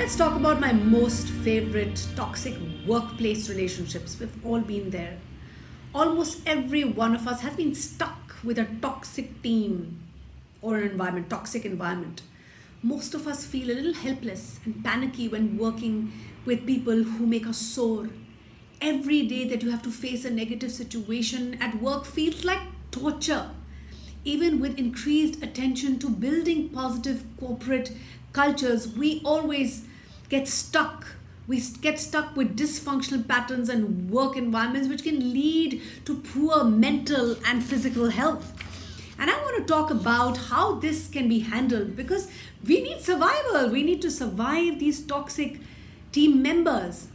let's talk about my most favorite toxic workplace relationships. We've all been there. Almost every one of us has been stuck with a toxic team or an environment, toxic environment. Most of us feel a little helpless and panicky when working with people who make us sore. Every day that you have to face a negative situation at work feels like torture. Even with increased attention to building positive corporate cultures, we always get stuck. We get stuck with dysfunctional patterns and work environments, which can lead to poor mental and physical health. And I want to talk about how this can be handled because we need survival. We need to survive these toxic team members.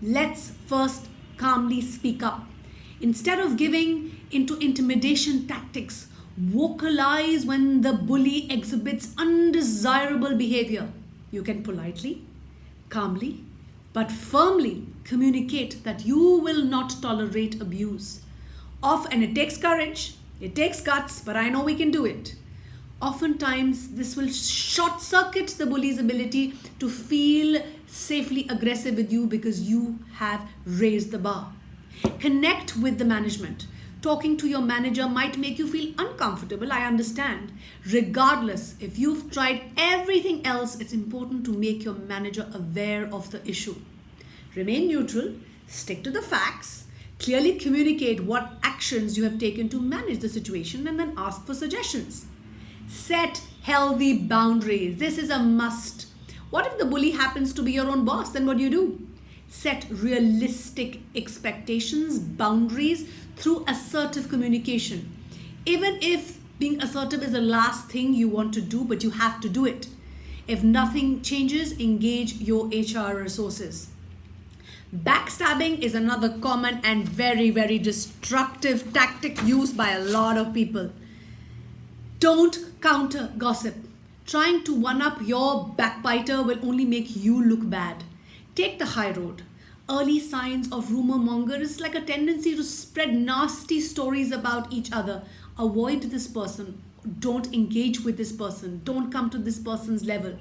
Let's first calmly speak up. Instead of giving into intimidation tactics, vocalize when the bully exhibits undesirable behavior. You can politely, calmly, but firmly communicate that you will not tolerate abuse. And it takes courage, it takes guts, but I know we can do it. Oftentimes, this will short circuit the bully's ability to feel safely aggressive with you because you have raised the bar. Connect with the management. Talking to your manager might make you feel uncomfortable, I understand. Regardless, if you've tried everything else, it's important to make your manager aware of the issue. Remain neutral, stick to the facts, clearly communicate what actions you have taken to manage the situation, and then ask for suggestions. Set healthy boundaries. This is a must. What if the bully happens to be your own boss? Then what do? Set realistic expectations, boundaries through assertive communication. Even if being assertive is the last thing you want to do, but you have to do it. If nothing changes, engage your HR resources. Backstabbing is another common and very, very destructive tactic used by a lot of people. Don't counter gossip. Trying to one-up your backbiter will only make you look bad. Take the high road. Early signs of rumor monger is like a tendency to spread nasty stories about each other. Avoid this person. Don't engage with this person. Don't come to this person's level.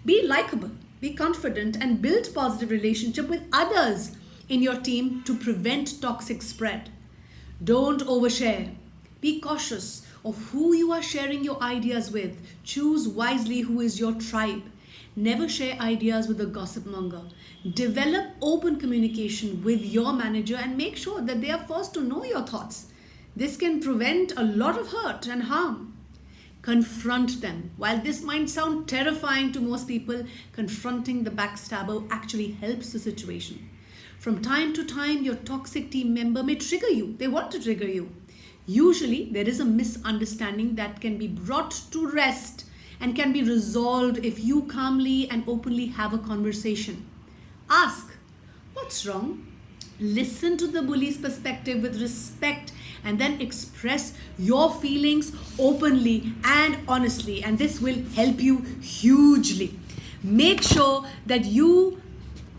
Be likable, be confident, and build positive relationship with others in your team to prevent toxic spread. Don't overshare. Be cautious of who you are sharing your ideas with. Choose wisely who is your tribe. Never share ideas with a gossip monger. Develop open communication with your manager and make sure that they are first to know your thoughts. This can prevent a lot of hurt and harm. Confront them. While this might sound terrifying to most people, confronting the backstabber actually helps the situation. From time to time, your toxic team member may trigger you. They want to trigger you. Usually, there is a misunderstanding that can be brought to rest and can be resolved if you calmly and openly have a conversation. Ask, what's wrong? Listen to the bully's perspective with respect and then express your feelings openly and honestly, and this will help you hugely. Make sure that you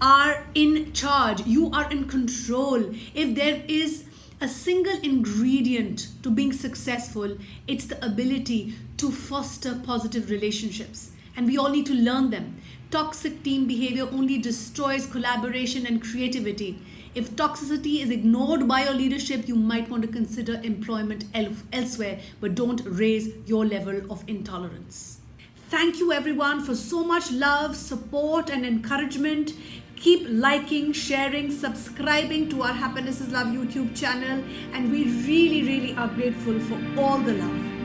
are in charge, you are in control. If there is a single ingredient to being successful, it's the ability to foster positive relationships. And we all need to learn them. Toxic team behavior only destroys collaboration and creativity. If toxicity is ignored by your leadership, you might want to consider employment elsewhere, but don't raise your level of intolerance. Thank you everyone for so much love, support, and encouragement. Keep liking, sharing, subscribing to our Happiness is Love YouTube channel, and we really, really are grateful for all the love.